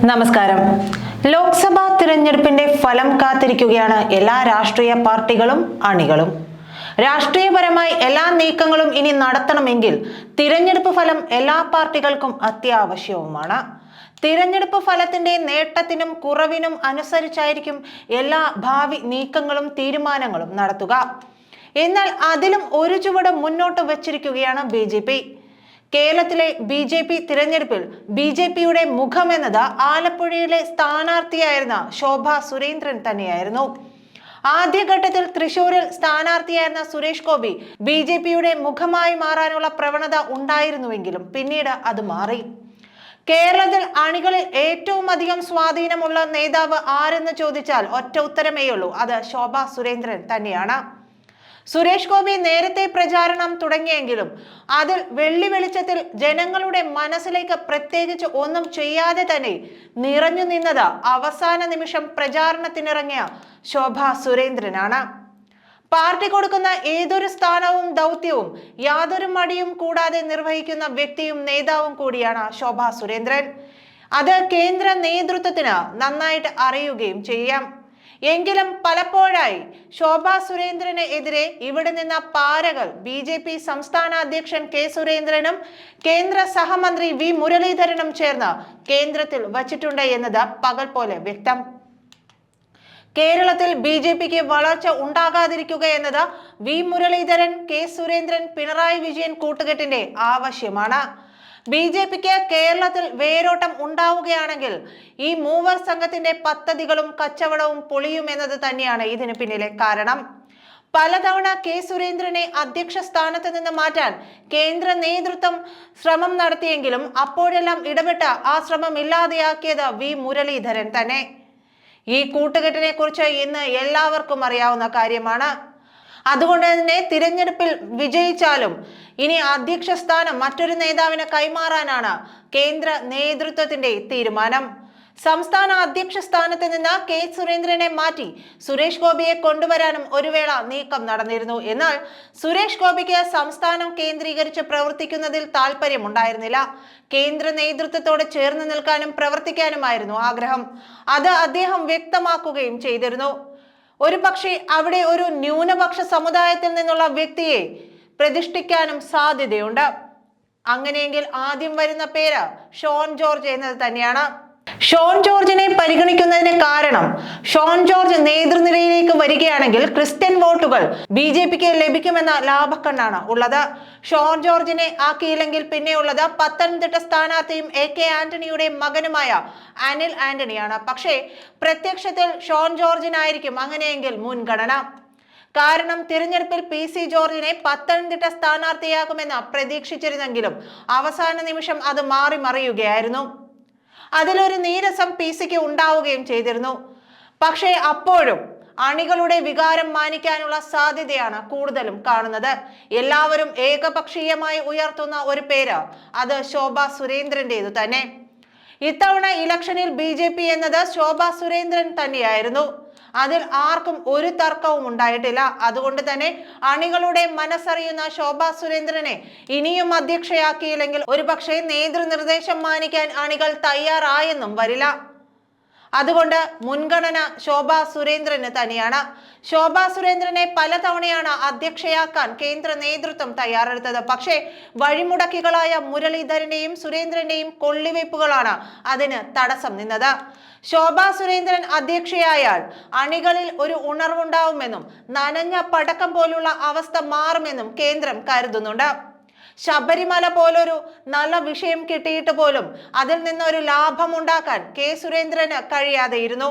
നമസ്കാരം. ലോക്സഭാ തിരഞ്ഞെടുപ്പിന്റെ ഫലം കാത്തിരിക്കുകയാണ് എല്ലാ രാഷ്ട്രീയ പാർട്ടികളും അണികളും. രാഷ്ട്രീയപരമായി എല്ലാ നീക്കങ്ങളും ഇനി നടത്തണമെങ്കിൽ തിരഞ്ഞെടുപ്പ് ഫലം എല്ലാ പാർട്ടികൾക്കും അത്യാവശ്യവുമാണ്. തിരഞ്ഞെടുപ്പ് ഫലത്തിന്റെ നേട്ടത്തിനും കുറവിനും അനുസരിച്ചായിരിക്കും എല്ലാ ഭാവി നീക്കങ്ങളും തീരുമാനങ്ങളും നടത്തുക. എന്നാൽ അതിലും ഒരു ചുവട് മുന്നോട്ട് വച്ചിരിക്കുകയാണ് BJP. കേരളത്തിലെ BJP തിരഞ്ഞെടുപ്പിൽ BJPയുടെ മുഖമെന്നത് ആലപ്പുഴയിലെ സ്ഥാനാർത്ഥിയായിരുന്ന ശോഭ സുരേന്ദ്രൻ തന്നെയായിരുന്നു. ആദ്യഘട്ടത്തിൽ തൃശൂരിൽ സ്ഥാനാർത്ഥിയായിരുന്ന സുരേഷ് ഗോപി BJPയുടെ മുഖമായി മാറാനുള്ള പ്രവണത ഉണ്ടായിരുന്നുവെങ്കിലും പിന്നീട് അത് മാറി. കേരളത്തിൽ അണികളിൽ ഏറ്റവും അധികം സ്വാധീനമുള്ള നേതാവ് ആരെന്ന് ചോദിച്ചാൽ ഒറ്റ ഉത്തരമേയുള്ളൂ, അത് ശോഭ സുരേന്ദ്രൻ തന്നെയാണ്. സുരേഷ് ഗോപി നേരത്തെ പ്രചാരണം തുടങ്ങിയെങ്കിലും അതിൽ വെള്ളി വെളിച്ചത്തിൽ ജനങ്ങളുടെ മനസ്സിലേക്ക് പ്രത്യേകിച്ച് ഒന്നും ചെയ്യാതെ തന്നെ നിറഞ്ഞു നിന്നത് അവസാന നിമിഷം പ്രചാരണത്തിനിറങ്ങിയ ശോഭ സുരേന്ദ്രനാണ്. പാർട്ടി കൊടുക്കുന്ന ഏതൊരു സ്ഥാനവും ദൗത്യവും യാതൊരു മടിയും കൂടാതെ നിർവഹിക്കുന്ന വ്യക്തിയും നേതാവും കൂടിയാണ് ശോഭ സുരേന്ദ്രൻ. അത് കേന്ദ്ര നേതൃത്വത്തിന് നന്നായിട്ട് അറിയുകയും ചെയ്യാം. എങ്കിലും പലപ്പോഴായി ശോഭ സുരേന്ദ്രന് എതിരെ ഇവിടെ നിന്ന പാരകൾ BJP സംസ്ഥാന അധ്യക്ഷൻ K സുരേന്ദ്രനും കേന്ദ്ര സഹമന്ത്രി V മുരളീധരനും ചേർന്ന് കേന്ദ്രത്തിൽ വച്ചിട്ടുണ്ട് എന്നത് പകൽ പോലെ വ്യക്തം. കേരളത്തിൽ BJPക്ക് വളർച്ച ഉണ്ടാകാതിരിക്കുക എന്നത് V മുരളീധരൻ, K സുരേന്ദ്രൻ, പിണറായി വിജയൻ കൂട്ടുകെട്ടിന്റെ ആവശ്യമാണ്. BJPക്ക് കേരളത്തിൽ വേരോട്ടം ഉണ്ടാവുകയാണെങ്കിൽ ഈ മൂവർ സംഘത്തിന്റെ പദ്ധതികളും കച്ചവടവും പൊളിയുമെന്നത് തന്നെയാണ് ഇതിന് പിന്നിലെ കാരണം. പലതവണ K സുരേന്ദ്രനെ അധ്യക്ഷ സ്ഥാനത്ത് നിന്ന് മാറ്റാൻ കേന്ദ്ര നേതൃത്വം ശ്രമം നടത്തിയെങ്കിലും അപ്പോഴെല്ലാം ഇടപെട്ട് ആ ശ്രമം ഇല്ലാതെയാക്കിയത് V മുരളീധരൻ തന്നെ. ഈ കൂട്ടുകെട്ടിനെ കുറിച്ച് ഇന്ന് എല്ലാവർക്കും അറിയാവുന്ന കാര്യമാണ്. അതുകൊണ്ട് തന്നെ തിരഞ്ഞെടുപ്പിൽ വിജയിച്ചാലും ഇനി അധ്യക്ഷ സ്ഥാനം മറ്റൊരു നേതാവിന് കൈമാറാനാണ് കേന്ദ്ര നേതൃത്വത്തിന്റെ തീരുമാനം. സംസ്ഥാന അധ്യക്ഷ സ്ഥാനത്ത് നിന്ന് K സുരേന്ദ്രനെ മാറ്റി സുരേഷ് ഗോപിയെ കൊണ്ടുവരാനും ഒരു വേള നീക്കം നടന്നിരുന്നു. എന്നാൽ സുരേഷ് ഗോപിക്ക് സംസ്ഥാനം കേന്ദ്രീകരിച്ച് പ്രവർത്തിക്കുന്നതിൽ താല്പര്യമുണ്ടായിരുന്നില്ല. കേന്ദ്ര നേതൃത്വത്തോട് ചേർന്ന് നിൽക്കാനും പ്രവർത്തിക്കാനുമായിരുന്നു ആഗ്രഹം. അത് അദ്ദേഹം വ്യക്തമാക്കുകയും ചെയ്തിരുന്നു. ഒരു പക്ഷേ അവിടെ ഒരു ന്യൂനപക്ഷ സമുദായത്തിൽ നിന്നുള്ള വ്യക്തിയെ പ്രതിഷ്ഠിക്കാനും സാധ്യതയുണ്ട്. അങ്ങനെയെങ്കിൽ ആദ്യം വരുന്ന പേര് ഷോൺ ജോർജ് എന്നത് തന്നെയാണ്. ഷോൺ ജോർജിനെ പരിഗണിക്കുന്നതിന് കാരണം ഷോൺ ജോർജ് നേതൃനിരയിലേക്ക് വരികയാണെങ്കിൽ ക്രിസ്ത്യൻ വോട്ടുകൾ BJPക്ക് ലഭിക്കുമെന്ന ലാഭക്കണ്ണാണ് ഉള്ളത്. ഷോൺ ജോർജിനെ ആക്കിയില്ലെങ്കിൽ പിന്നെയുള്ളത് പത്തനംതിട്ട സ്ഥാനാർത്ഥിയും AK ആന്റണിയുടെ മകനുമായ അനിൽ ആന്റണിയാണ്. പക്ഷേ പ്രത്യക്ഷത്തിൽ ഷോൺ ജോർജിനായിരിക്കും അങ്ങനെയെങ്കിൽ മുൻഗണന. കാരണം തിരഞ്ഞെടുപ്പിൽ PC ജോർജിനെ പത്തനംതിട്ട സ്ഥാനാർത്ഥിയാകുമെന്ന് പ്രതീക്ഷിച്ചിരുന്നെങ്കിലും അവസാന നിമിഷം അത് മാറി മറിയുകയായിരുന്നു. അതിലൊരു നീരസം PCക്ക് ഉണ്ടാവുകയും ചെയ്തിരുന്നു. പക്ഷേ അപ്പോഴും അണികളുടെ വികാരം മാനിക്കാനുള്ള സാധ്യതയാണ് കൂടുതലും കാണുന്നത്. എല്ലാവരും ഏകപക്ഷീയമായി ഉയർത്തുന്ന ഒരു പേര് അത് ശോഭ സുരേന്ദ്രന്റേതു തന്നെ. ഇത്തവണ ഇലക്ഷനിൽ BJP എന്നത് ശോഭ സുരേന്ദ്രൻ തന്നെയായിരുന്നു. അതിൽ ആർക്കും ഒരു തർക്കവും ഉണ്ടായിട്ടില്ല. അതുകൊണ്ട് തന്നെ അണികളുടെ മനസ്സറിയുന്ന ശോഭ സുരേന്ദ്രനെ ഇനിയും അധ്യക്ഷയാക്കിയില്ലെങ്കിൽ ഒരുപക്ഷെ നേതൃനിർദ്ദേശം മാനിക്കാൻ അണികൾ തയ്യാറായെന്നും വരില്ല. അതുകൊണ്ട് മുൻഗണന ശോഭ സുരേന്ദ്രന് തന്നെയാണ്. ശോഭ സുരേന്ദ്രനെ പലതവണയാണ് അധ്യക്ഷയാക്കാൻ കേന്ദ്ര നേതൃത്വം തയ്യാറെടുത്തത്. പക്ഷേ വഴിമുടക്കികളായ മുരളീധരന്റെയും സുരേന്ദ്രന്റെയും കൊള്ളിവയ്പ്പുകളാണ് അതിന് തടസ്സം നിന്നത്. ശോഭ സുരേന്ദ്രൻ അധ്യക്ഷയായാൽ അണികളിൽ ഒരു ഉണർവുണ്ടാവുമെന്നും നനഞ്ഞ പടക്കം പോലുള്ള അവസ്ഥ മാറുമെന്നും കേന്ദ്രം കരുതുന്നുണ്ട്. ശബരിമല പോലൊരു നല്ല വിഷയം കിട്ടിയിട്ട് പോലും അതിൽ നിന്നൊരു ലാഭം ഉണ്ടാക്കാൻ K സുരേന്ദ്രന് കഴിയാതെയിരുന്നു.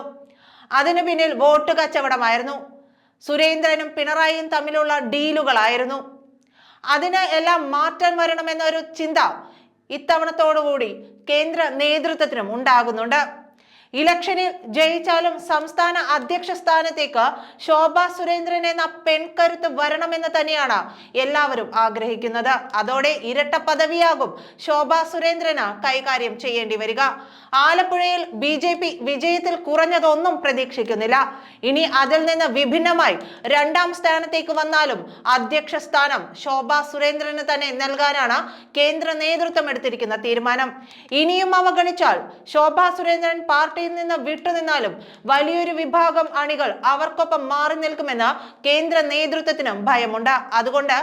അതിനു പിന്നിൽ വോട്ട് കച്ചവടമായിരുന്നു. സുരേന്ദ്രനും പിണറായിയും തമ്മിലുള്ള ഡീലുകളായിരുന്നു. അതിന് എല്ലാം മാറ്റം വരണമെന്നൊരു ചിന്ത ഇത്തവണത്തോടുകൂടി കേന്ദ്ര നേതൃത്വത്തിനും ഉണ്ടാകുന്നുണ്ട്. ഇലക്ഷനിൽ ജയിച്ചാലും സംസ്ഥാന അധ്യക്ഷ സ്ഥാനത്തേക്ക് ശോഭാ സുരേന്ദ്രൻ എന്ന പെൺകരുത്ത് വരണമെന്ന് തന്നെയാണ് എല്ലാവരും ആഗ്രഹിക്കുന്നത്. അതോടെ ഇരട്ട പദവിയാകും ശോഭാ സുരേന്ദ്രന് കൈകാര്യം ചെയ്യേണ്ടി വരിക. ആലപ്പുഴയിൽ BJP വിജയത്തിൽ കുറഞ്ഞതൊന്നും പ്രതീക്ഷിക്കുന്നില്ല. ഇനി അതിൽ നിന്ന് വിഭിന്നമായി രണ്ടാം സ്ഥാനത്തേക്ക് വന്നാലും അധ്യക്ഷ സ്ഥാനം ശോഭാ സുരേന്ദ്രന് തന്നെ നൽകാനാണ് കേന്ദ്ര നേതൃത്വം എടുത്തിരിക്കുന്ന തീരുമാനം. ഇനിയും അവഗണിച്ചാൽ ശോഭാ സുരേന്ദ്രൻ പാർട്ടിയിൽ നിന്ന് വിട്ടുനിന്നാലും വലിയൊരു വിഭാഗം അണികൾ അവർക്കൊപ്പം മാറി നിൽക്കുമെന്ന് കേന്ദ്ര നേതൃത്വത്തിനും ഭയമുണ്ട്. അതുകൊണ്ട്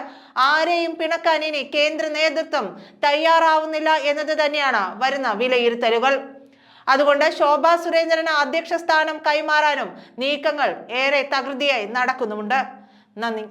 ആരെയും പിണക്കാൻ ഇനി കേന്ദ്ര നേതൃത്വം തയ്യാറാവുന്നില്ല എന്നത് തന്നെയാണ് വരുന്ന വിലയിരുത്തലുകൾ. അതുകൊണ്ട് ശോഭാ സുരേന്ദ്രന് അധ്യക്ഷ സ്ഥാനം കൈമാറാനും നീക്കങ്ങൾ ഏറെ തകൃതിയായി നടക്കുന്നുമുണ്ട്. നന്ദി.